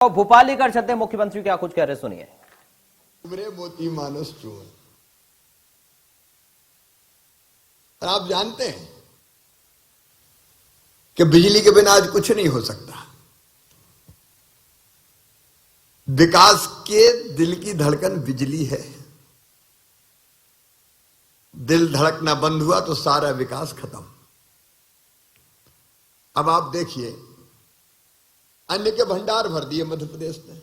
और भोपाल लेकर चलते मुख्यमंत्री क्या कुछ कह रहे सुनिए। मोती मानस चोर। और आप जानते हैं कि बिजली के बिना आज कुछ नहीं हो सकता। विकास के दिल की धड़कन बिजली है। दिल धड़कना बंद हुआ तो सारा विकास खत्म। अब आप देखिए, अन्न के भंडार भर दिए मध्य प्रदेश ने।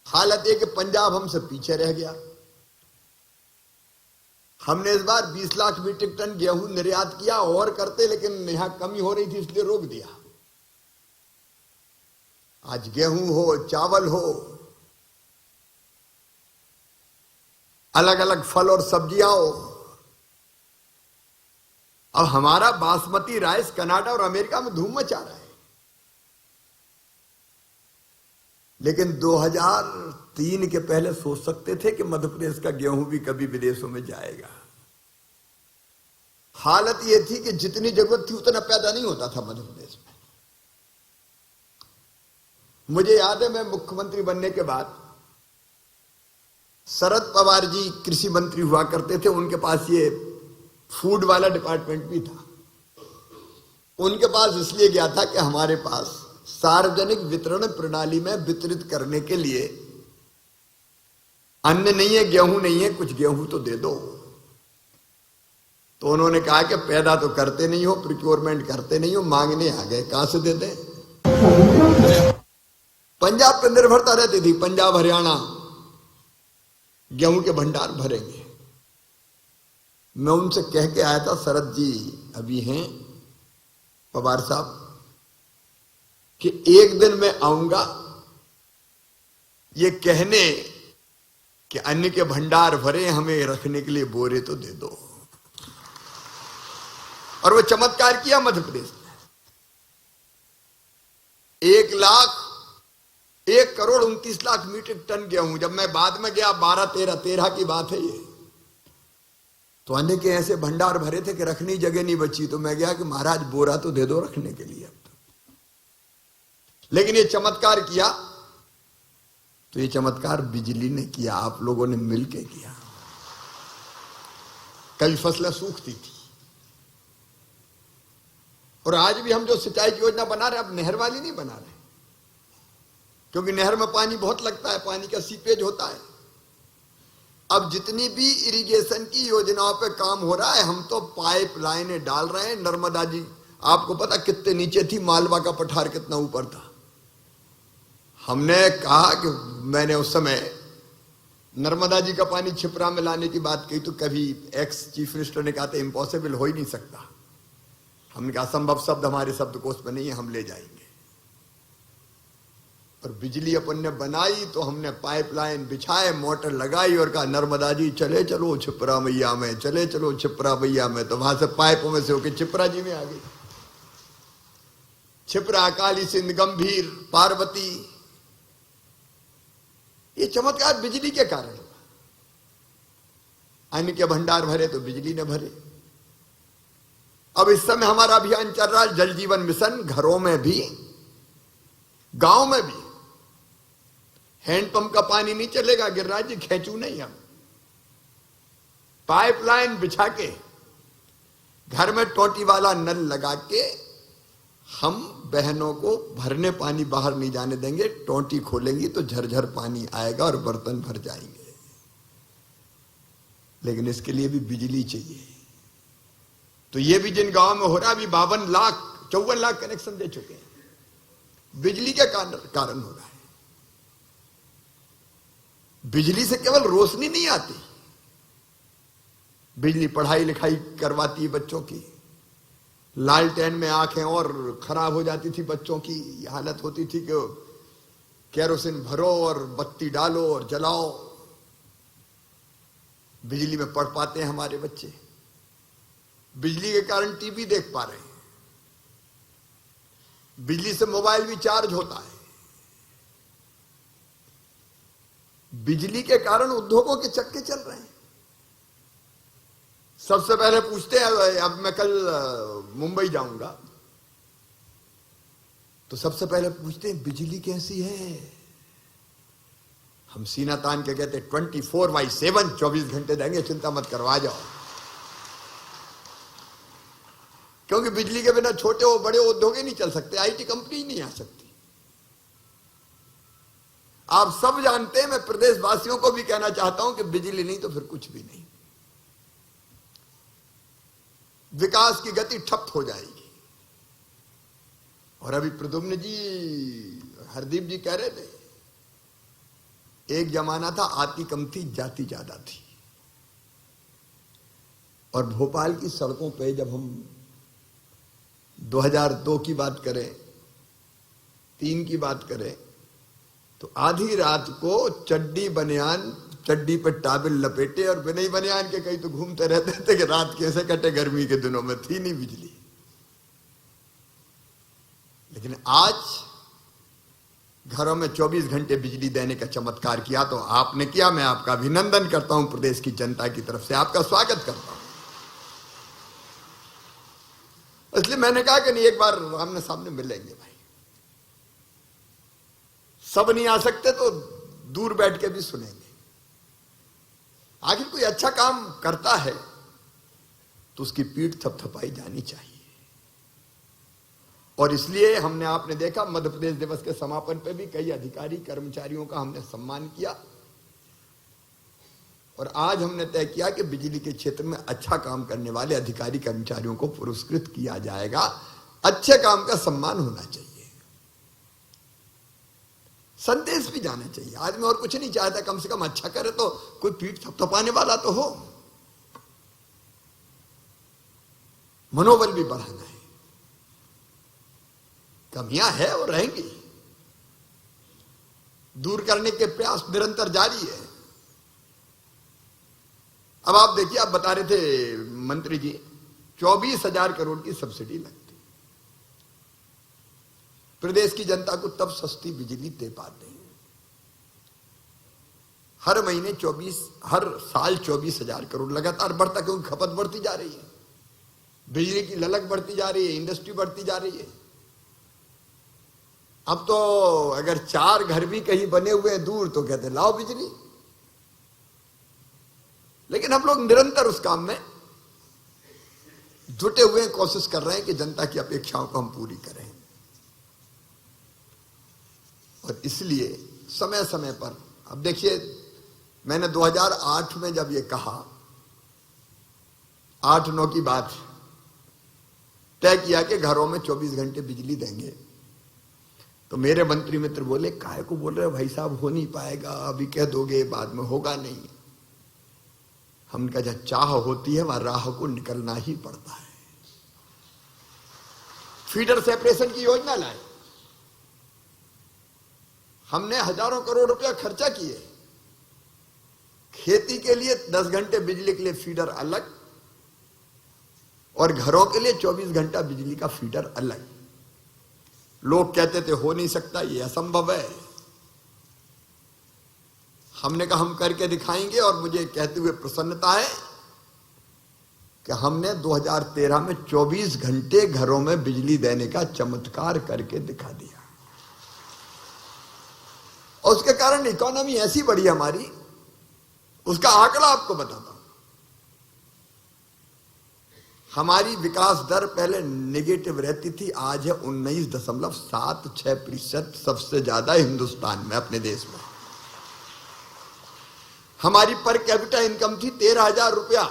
हालत है कि पंजाब हमसे पीछे रह गया। हमने इस बार 20 लाख मीट्रिक टन गेहूं निर्यात किया और करते, लेकिन यहां कमी हो रही थी इसलिए रोक दिया। आज गेहूं हो, चावल हो, अलग अलग फल और सब्जियां हो, अब हमारा बासमती राइस कनाडा और अमेरिका में धूम मचा रहा है। लेकिन 2003 के पहले सोच सकते थे कि मध्य प्रदेश का गेहूं भी कभी विदेशों में जाएगा। हालत यह थी कि जितनी जरूरत थी उतना पैदा नहीं होता था मध्य प्रदेश में। मुझे याद है, मैं मुख्यमंत्री बनने के बाद शरद पवार जी कृषि मंत्री हुआ करते थे। उनके पास ये फूड वाला डिपार्टमेंट भी था। उनके पास इसलिए गया था कि हमारे पास सार्वजनिक वितरण प्रणाली में वितरित करने के लिए अन्न नहीं है, गेहूं नहीं है, कुछ गेहूं तो दे दो। तो उन्होंने कहा कि पैदा तो करते नहीं हो, प्रोक्योरमेंट करते नहीं हो, मांगने आ गए, कहां से दे दे। पंजाब पर निर्भरता रहती थी, पंजाब हरियाणा गेहूं के भंडार भरेंगे। मैं उनसे कह के आया था, शरद जी अभी हैं पवार साहब, कि एक दिन मैं आऊंगा ये कहने कि अन्न के भंडार भरे, हमें रखने के लिए बोरे तो दे दो। और वो चमत्कार किया मध्य प्रदेश में। 1 करोड़ 29 लाख मीट्रिक टन गेहूं। जब मैं बाद में गया 12-13 की बात है ये, तो अन्न के ऐसे भंडार भरे थे कि रखने जगह नहीं बची। तो मैं गया कि महाराज बोरा तो दे दो रखने के लिए। लेकिन ये चमत्कार किया, तो ये चमत्कार बिजली ने किया, आप लोगों ने मिलकर किया। कई फसलें सूखती थी और आज भी हम जो सिंचाई की योजना बना रहे हैं, अब नहर वाली नहीं बना रहे, क्योंकि नहर में पानी बहुत लगता है, पानी का सीपेज होता है। अब जितनी भी इरिगेशन की योजनाओं पे काम हो रहा है, हम तो पाइप लाइनें डाल रहे हैं। नर्मदा जी, आपको पता कितने नीचे थी, मालवा का पठार कितना ऊपर था। हमने कहा कि मैंने उस समय नर्मदा जी का पानी छिपरा में लाने की बात कही, तो कभी एक्स चीफ मिनिस्टर ने कहा था इम्पॉसिबल, हो ही नहीं सकता। हमने कहा असंभव शब्द हमारे शब्दकोश में नहीं है, हम ले जाएंगे। और बिजली अपन ने बनाई तो हमने पाइपलाइन बिछाए, मोटर लगाई और कहा नर्मदा जी चले चलो छिपरा मैया में, चले चलो छिपरा मैया में। तो वहां से पाइपों में से होकर छिपरा जी में आ गई। छिपरा, काली सिंध, गंभीर, पार्वती, ये चमत्कार बिजली के कारण हुआ। अन्न के भंडार भरे तो बिजली ने भरे। अब इस समय हमारा अभियान चल रहा है जल जीवन मिशन। घरों में भी, गांव में भी हैंडपंप का पानी नहीं चलेगा, गिरिराज जी खेचू नहीं। हम पाइपलाइन बिछा के घर में टोटी वाला नल लगा के हम बहनों को भरने पानी बाहर नहीं जाने देंगे। टोटी खोलेंगी तो झरझर पानी आएगा और बर्तन भर जाएंगे। लेकिन इसके लिए भी बिजली चाहिए। तो ये भी जिन गांव में हो रहा है, अभी 54 लाख कनेक्शन दे चुके हैं, बिजली के कारण हो रहा है। बिजली से केवल रोशनी नहीं आती, बिजली पढ़ाई लिखाई करवाती है बच्चों की। लालटेन में आंखें और खराब हो जाती थी बच्चों की। ये हालत होती थी कि केरोसिन भरो और बत्ती डालो और जलाओ। बिजली में पढ़ पाते हैं हमारे बच्चे। बिजली के कारण टीवी देख पा रहे हैं। बिजली से मोबाइल भी चार्ज होता है। बिजली के कारण उद्योगों के चक्के चल रहे हैं। सबसे पहले पूछते हैं, अब मैं कल मुंबई जाऊंगा, तो सबसे पहले पूछते हैं बिजली कैसी है। हम सीना तान के कहते 24/7 24 घंटे देंगे, चिंता मत करवा जाओ। क्योंकि बिजली के बिना छोटे और बड़े उद्योग ही नहीं चल सकते, आईटी कंपनी ही नहीं आ सकती। आप सब जानते हैं, मैं प्रदेश वासियों को भी कहना चाहता हूं कि बिजली नहीं तो फिर कुछ भी नहीं, विकास की गति ठप हो जाएगी। और अभी प्रद्युम्न जी, हरदीप जी कह रहे थे, एक जमाना था आती कम थी जाती ज्यादा थी। और भोपाल की सड़कों पे जब हम 2002 की बात करें, 3 की बात करें, तो आधी रात को चड्डी बनियान, चड्डी पे टावल लपेटे और बिना बनियान के कहीं तो घूमते रहते थे कि रात कैसे कटे। गर्मी के दिनों में थी नहीं बिजली। लेकिन आज घरों में 24 घंटे बिजली देने का चमत्कार किया तो आपने किया। मैं आपका अभिनंदन करता हूं, प्रदेश की जनता की तरफ से आपका स्वागत करता हूं। इसलिए मैंने कहा कि नहीं, एक बार आमने सामने मिलेंगे भाई। सब नहीं आ सकते तो दूर बैठ के भी सुनेंगे। आखिर कोई अच्छा काम करता है तो उसकी पीठ थपथपाई जानी चाहिए। और इसलिए हमने, आपने देखा, मध्य प्रदेश दिवस के समापन पे भी कई अधिकारी कर्मचारियों का हमने सम्मान किया। और आज हमने तय किया कि बिजली के क्षेत्र में अच्छा काम करने वाले अधिकारी कर्मचारियों को पुरस्कृत किया जाएगा। अच्छे काम का सम्मान होना चाहिए, संदेश भी जाना चाहिए। आज मैं और कुछ नहीं चाहता, कम से कम अच्छा करे तो कोई पीठ थपथपाने वाला तो हो। मनोबल भी बढ़ाना है। कमियां है और रहेंगी, दूर करने के प्रयास निरंतर जारी है। अब आप देखिए, आप बता रहे थे मंत्री जी, 24,000 करोड़ की सब्सिडी लगती। प्रदेश की जनता को तब सस्ती बिजली दे पाते हैं। हर महीने 24, हर साल 24,000 करोड़ लगातार बढ़ता, क्योंकि खपत बढ़ती जा रही है, बिजली की ललक बढ़ती जा रही है, इंडस्ट्री बढ़ती जा रही है। अब तो अगर 4 घर भी कहीं बने हुए हैं दूर तो कहते लाओ बिजली। लेकिन हम लोग निरंतर उस काम में जुटे हुए हैं, कोशिश कर रहे हैं कि जनता की अपेक्षाओं को हम पूरी करें। और इसलिए समय समय पर, अब देखिए, मैंने 2008 में जब ये कहा, 8-9 की बात, तय किया कि घरों में 24 घंटे बिजली देंगे, तो मेरे मंत्री मित्र बोले, काहे को बोल रहे हो भाई साहब, हो नहीं पाएगा, अभी कह दोगे बाद में होगा नहीं। हमने कहा, जब चाह होती है वहां राह को निकलना ही पड़ता है। फीडर सेपरेशन की योजना लाए, हमने हजारों करोड़ रुपया खर्चा किए। खेती के लिए 10 घंटे बिजली के लिए फीडर अलग, और घरों के लिए 24 घंटा बिजली का फीडर अलग। लोग कहते थे हो नहीं सकता, ये असंभव है। हमने कहा हम करके दिखाएंगे, और मुझे कहते हुए प्रसन्नता है कि हमने 2013 में 24 घंटे घरों में बिजली देने का चमत्कार करके दिखा दिया। और उसके कारण इकोनॉमी ऐसी बढ़ी हमारी, उसका आंकड़ा आपको बताता हूं। हमारी विकास दर पहले नेगेटिव रहती थी, आज है 19.76%, सबसे ज्यादा हिंदुस्तान में, अपने देश में। हमारी पर कैपिटा इनकम थी 13,000 रुपया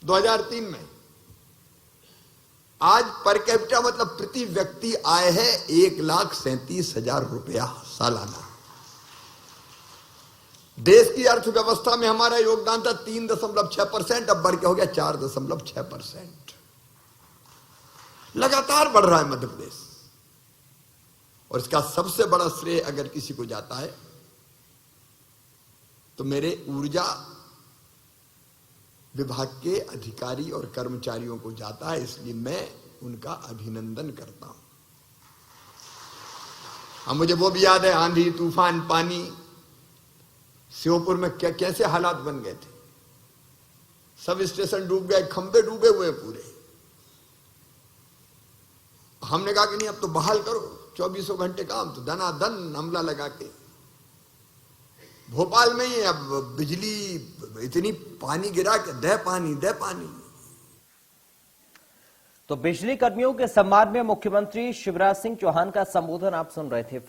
2003 में। आज पर कैपिटा मतलब प्रति व्यक्ति आय है 1,37,000 रुपया सालाना। देश की अर्थव्यवस्था में हमारा योगदान था 3.6%, अब बढ़ के हो गया 4.6%। लगातार बढ़ रहा है मध्य प्रदेश। और इसका सबसे बड़ा श्रेय अगर किसी को जाता है तो मेरे ऊर्जा विभाग के अधिकारी और कर्मचारियों को जाता है, इसलिए मैं उनका अभिनंदन करता हूं। अब मुझे वो भी याद है, आंधी तूफान पानी, श्योपुर में क्या कैसे हालात बन गए थे। सब स्टेशन डूब गए, खंबे डूबे हुए पूरे। हमने कहा कि नहीं अब तो बहाल करो 24 घंटे काम, तो दनादन हमला लगा के भोपाल में ही अब बिजली इतनी पानी गिरा के दे पानी। तो बिजली कर्मियों के सम्मान में मुख्यमंत्री शिवराज सिंह चौहान का संबोधन आप सुन रहे थे।